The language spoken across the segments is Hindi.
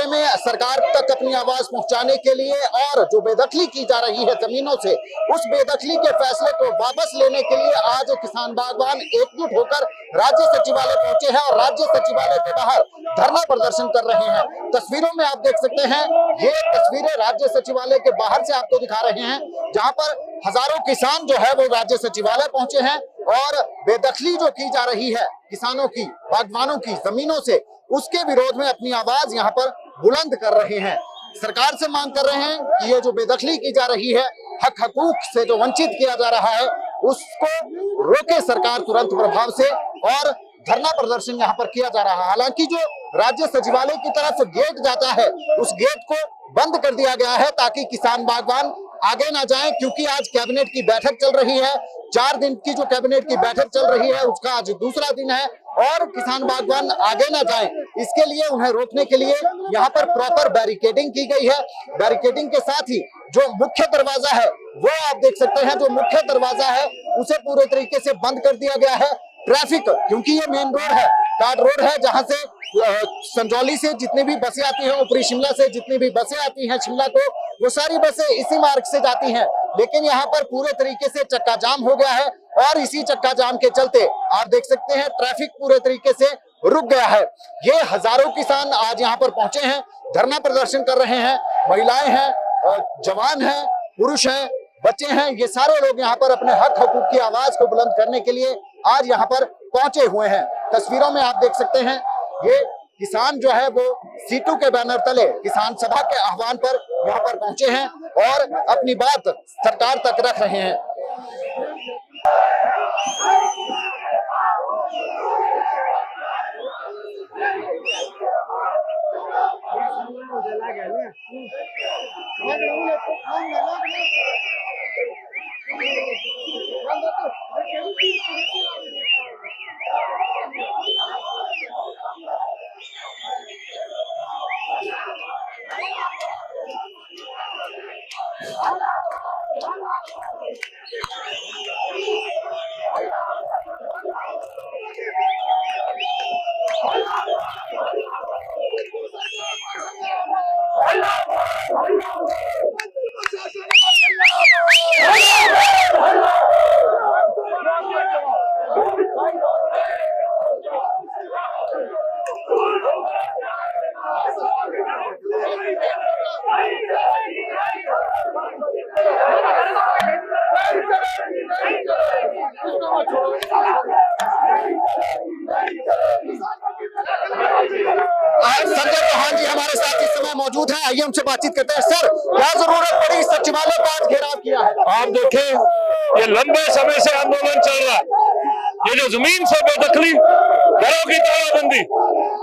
में सरकार तक अपनी आवाज पहुंचाने के लिए और जो बेदखली की जा रही है जमीनों से, उस बेदखली के फैसले को वापस लेने के लिए आज किसान बागवान एकजुट होकर राज्य सचिवालय पहुंचे हैं और राज्य सचिवालय के बाहर धरना प्रदर्शन कर रहे हैं। तस्वीरों में आप देख सकते हैं, ये तस्वीरें राज्य सचिवालय के बाहर से आपको दिखा रहे हैं, जहां पर हजारों किसान जो है वो राज्य सचिवालय पहुंचे हैं और बेदखली जो की जा रही है किसानों की, बागवानों की जमीनों से, उसके विरोध में अपनी आवाज यहाँ पर बुलंद कर रहे हैं। सरकार से मांग कर रहे हैं कि ये जो बेदखली की जा रही है, हक हकूक से जो वंचित किया जा रहा है, उसको रोके सरकार तुरंत प्रभाव से, और धरना प्रदर्शन यहाँ पर किया जा रहा है। हालांकि जो राज्य सचिवालय की तरफ गेट जाता है, उस गेट को बंद कर दिया गया है ताकि किसान बागवान आगे ना जाएं, क्योंकि आज कैबिनेट की बैठक चल रही है। 4 दिन की जो कैबिनेट की बैठक चल रही है, उसका आज दूसरा दिन है और किसान बागवान आगे ना जाएं, इसके लिए उन्हें रोकने के लिए यहाँ पर प्रॉपर बैरिकेडिंग की गई है। बैरिकेडिंग के साथ ही जो मुख्य दरवाजा है, वो आप देख सकते हैं, जो मुख्य दरवाजा है उसे पूरे तरीके से बंद कर दिया गया है। ट्रैफिक, क्योंकि ये मेन रोड है, कार्ड रोड है, जहां से संजौली से जितनी भी बसें आती हैं, ऊपरी शिमला से जितनी भी बसें आती हैं शिमला को, वो सारी बसें इसी मार्ग से जाती हैं। लेकिन यहाँ पर पूरे तरीके से चक्का जाम हो गया है और इसी चक्का जाम के चलते आप देख सकते हैं ट्रैफिक पूरे तरीके से रुक गया है। ये हजारों किसान आज यहाँ पर पहुंचे हैं, धरना प्रदर्शन कर रहे हैं। महिलाएं हैं, जवान हैं, पुरुष हैं, बच्चे हैं, ये सारे लोग यहाँ पर अपने हक हकूक की आवाज को बुलंद करने के लिए आज यहाँ पर पहुंचे हुए हैं। तस्वीरों में आप देख सकते हैं, ये किसान जो है वो सीटू के बैनर तले किसान सभा के आह्वान पर यहाँ पर पहुंचे हैं और अपनी बात सरकार तक रख रहे हैं। संजय चौहान जी हमारे साथ इस समय मौजूद हैं, आइए उनसे बातचीत करते हैं। सर, क्या जरूरत पड़ी सचिवालय का आज घेराव किया है? आप देखें, ये लंबे समय से आंदोलन चल रहा है। ये जो जमीन से बेदखली, घरों की तालाबंदी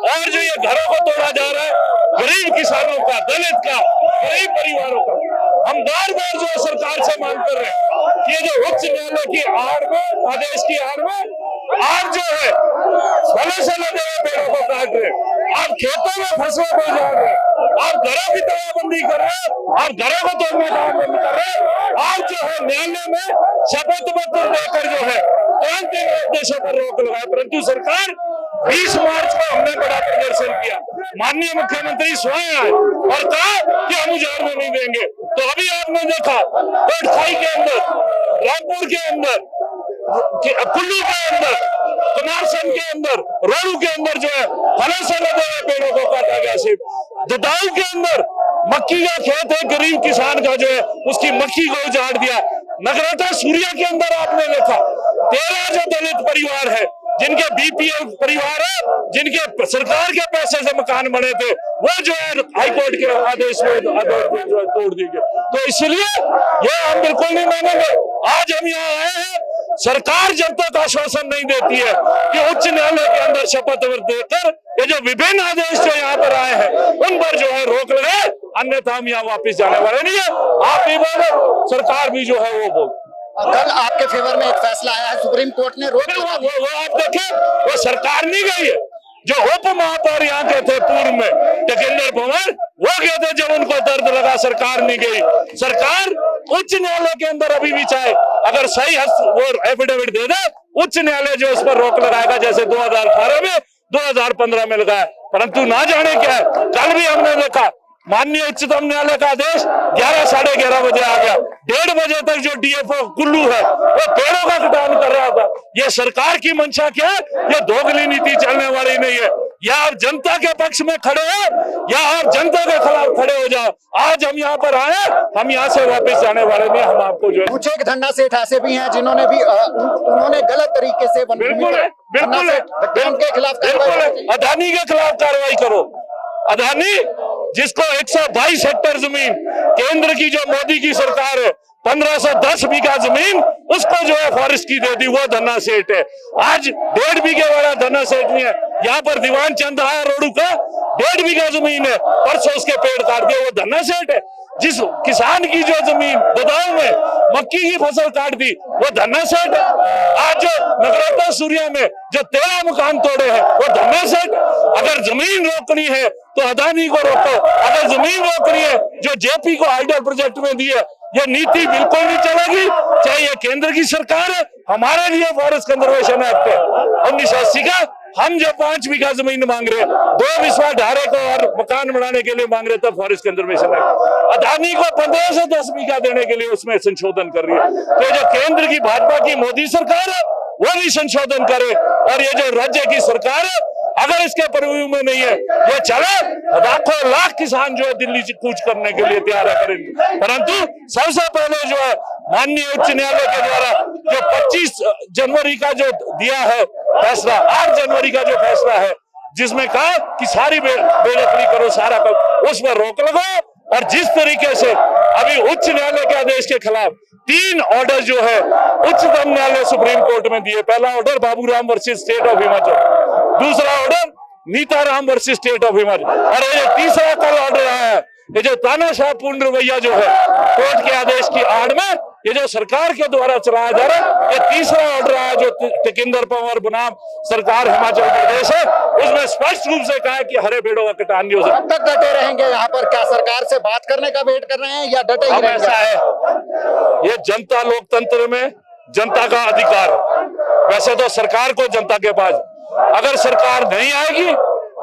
और जो ये घरों को तोड़ा जा रहा है, गरीब किसानों का, दलित का, गरीब परिवारों का, हम बार बार जो सरकार से मांग कर रहे हैं कि ये जो उच्च न्यायालय की आड़ में, आदेश की आड़ में आप जो है फलों से लगे हुए पेड़ों को काट रहे, आप खेतों में फसलों को उजाड़ रहे, आप घरों की तालाबंदी कर रहे, आप घरों को तोड़ने का आंदोलन कर रहे, आप जो है न्यायालय में शपथ पत्र देकर जो है क्रांति निर्देशों पर रोक लगाए। परंतु सरकार 20 मार्च को हमने बड़ा प्रदर्शन किया, माननीय मुख्यमंत्री स्वयं आए और कहा कि हम उजाड़ने नहीं देंगे। तो अभी आपने देखा कोटखाई के अंदर, रामपुर के अंदर, कुल्लू के अंदर, कुमारसम के अंदर, रोहू के अंदर जो है फलों से लगे हुए पेड़ों को काटा गया। सिर्फ जदाऊ के अंदर मक्की का खेत है, गरीब किसान का जो है उसकी मक्की को उजाड़ दिया। नगरोटा सूर्या के अंदर आपने देखा 13 जो दलित परिवार है, जिनके बीपीएल परिवार है, जिनके सरकार के पैसे से मकान बने थे, वो जो है हाईकोर्ट के आदेश में जो है तोड़ दी गई। तो इसलिए ये हम बिल्कुल नहीं मानेंगे। आज हम यहाँ आए हैं, सरकार जब तक आश्वासन नहीं देती है कि उच्च न्यायालय के अंदर शपथ देकर ये जो विभिन्न आदेश जो यहाँ पर आए हैं उन पर जो है रोक लगे, अन्यथा हम यहाँ वापिस जाने वाले नहीं है। आप भी बोलो, सरकार भी जो है वो बोल। कल आपके फेवर में एक फैसला आया है, सुप्रीम कोर्ट ने रोक लगा दिया। वो आप देखें, वो सरकार नहीं गई है। जो उप महापौर यहाँ के थे पूर्व में, टेकेंद्र पवार, वो गए थे जब उनको दर्द लगा, सरकार नहीं गई। सरकार उच्च न्यायालय के अंदर अभी भी चाहे अगर सही वो एफिडेविट दे दे, उच्च न्यायालय जो उस पर रोक लगाएगा, जैसे 2018 में 2015 में लगाया। परंतु ना जाने क्या है, कल भी हमने देखा माननीय उच्चतम न्यायालय का आदेश 11 साढ़े 11 बजे आ गया। 1:30 बजे तक जो डीएफओ कुल्लू है वो पेड़ों का कटान कर रहा था। ये सरकार की मंशा क्या है? ये दोगली नीति चलने वाली नहीं है। या आप जनता के पक्ष में खड़े हो या आप जनता के खिलाफ खड़े हो जाओ। आज हम यहाँ पर आए, हम यहाँ से वापस जाने वाले नहीं। हम आपको जो कुछ एक धन्ना सेठ ऐसे भी हैं जिन्होंने भी उन्होंने गलत तरीके से बिल्कुल के खिलाफ अदानी के खिलाफ कार्रवाई करो। अदानी जिसको 122 हेक्टेयर जमीन केंद्र की जो मोदी की सरकार है 1510 बीघा जमीन उसको जो है फॉरेस्ट की दे दी, वो धन्ना सेठ है। आज 1.5 बीघे वाला धन्ना सेठ नहीं है। यहाँ पर दीवान चंद आया रोडू का 1.5 बीघा जमीन है, परसों उसके पेड़ काट दिए, वो धन्ना सेठ है। जिस किसान की जो जमीन ददाऊ में मक्की की फसल काट दी, वो धन्ना सेठ है। आज जो नगरोटा सूर्या में जो 13 मकान तोड़े हैं, वो धन्ना सेठ। अगर जमीन रोकनी है तो अदानी को रोको। अगर जमीन रोकनी है जो जेपी को हाइडल प्रोजेक्ट में दी है, ये नीति बिल्कुल नहीं चलेगी। चाहे ये केंद्र की सरकार है, हमारे लिए फॉरेस्ट कंजर्वेशन एक्ट है 1980 का। हम जो 5 बीघा जमीन मांग रहे हैं, 2 विश्वा ढारे को और मकान बनाने के लिए मांग रहे थे फॉरेस्ट कंजर्वेशन एक्ट। अदानी को 15 से 10 बीघा देने के लिए उसमें संशोधन कर रही है। तो जो केंद्र की भाजपा की मोदी सरकार है वो भी संशोधन करे, और ये जो राज्य की सरकार है अगर इसके परिव्यू में नहीं है, ये चले लाखों लाख किसान जो है दिल्ली से कूच करने के लिए तैयार करेंगे। परंतु सबसे पहले जो है माननीय उच्च न्यायालय के द्वारा जो 25 जनवरी का जो दिया है फैसला, 8 जनवरी का जो फैसला है जिसमें कहा कि सारी बेदखली करो, सारा करो, उस पर रोक लगाओ। और जिस तरीके से अभी उच्च न्यायालय के आदेश के खिलाफ 3 ऑर्डर जो है उच्चतम न्यायालय सुप्रीम कोर्ट में दिए। पहला order Baburam versus state of Himachal, दूसरा order Nitaram versus state of Himachal, और ये तीसरा कल ऑर्डर आया है। ये जो तानाशाहपूर्ण रवैया जो है कोर्ट के आदेश की आड़ में ये जो सरकार के द्वारा चलाया जा रहा है, ये तीसरा ऑर्डर आया जो टिकिंदर पंवर बनाम सरकार हिमाचल प्रदेश है, उसमें स्पष्ट रूप से कहा है कि हरे पेड़ों का कटान नहीं हो सकता। कब तक डटे रहेंगे यहाँ पर? क्या सरकार से बात करने का वेट कर रहे हैं या डटे ही रहेंगे? ऐसा है, ये जनता लोकतंत्र में जनता का अधिकार। वैसे तो सरकार को जनता के पास, अगर सरकार नहीं आएगी,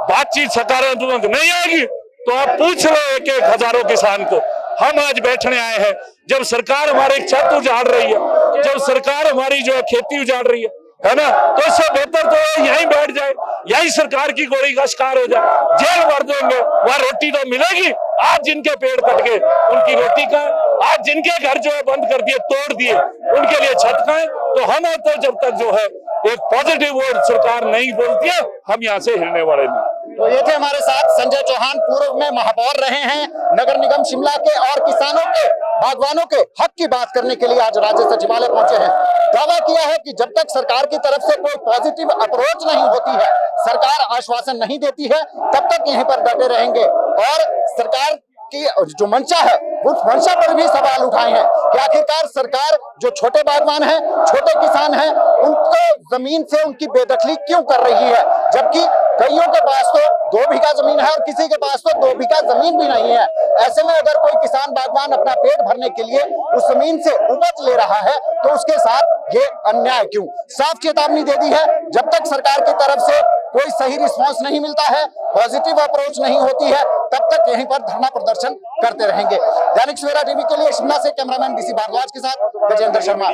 बातचीत सकारात्मक नहीं आएगी, तो आप पूछ लो एक हजारों किसान को। हम आज बैठने आए हैं जब सरकार हमारी छत उजाड़ रही है, जब सरकार हमारी जो है खेती उजाड़ रही है ना, तो इससे बेहतर तो यहीं बैठ जाए, यही सरकार की गोली का शिकार हो जाए, जेल भर देंगे, वहां रोटी तो मिलेगी। आज जिनके पेड़ कट गए उनकी रोटी का, आज जिनके घर जो है बंद कर दिए, तोड़ दिए, उनके लिए छत का है। तो हम तो जब तक जो है एक पॉजिटिव वर्ड सरकार नहीं बोलती है, हम यहाँ से हिलने वाले नहीं। तो ये थे हमारे साथ संजय चौहान, पूर्व में महापौर रहे हैं नगर निगम शिमला के, और किसानों के, बागवानों के हक की बात करने के लिए आज राज्य सचिवालय पहुंचे हैं। दावा किया है कि जब तक सरकार की तरफ से कोई पॉजिटिव अप्रोच नहीं होती है, सरकार आश्वासन नहीं देती है, तब तक यहीं पर डटे रहेंगे। और सरकार की जो मंशा है उस मंशा पर भी सवाल उठाए हैं कि आखिरकार सरकार जो छोटे बागवान हैं, छोटे किसान हैं, उनको जमीन से उनकी बेदखली क्यों कर रही है, जबकि कईयों के पास तो 2 बीघा जमीन है और किसी के पास तो 2 बीघा जमीन भी नहीं है। ऐसे में अगर कोई किसान बागवान अपना पेट भरने के लिए उस जमीन से उपज ले रहा है तो उसके साथ ये अन्याय क्यों? साफ चेतावनी दे दी है, जब तक सरकार की तरफ से कोई सही रिस्पांस नहीं मिलता है, पॉजिटिव अप्रोच नहीं होती है, तब तक यहीं पर धरना प्रदर्शन करते रहेंगे। दैनिक सवेरा टीवी के लिए शिमला से कैमरामैन बीसी भारद्वाज के साथ गजेंद्र शर्मा।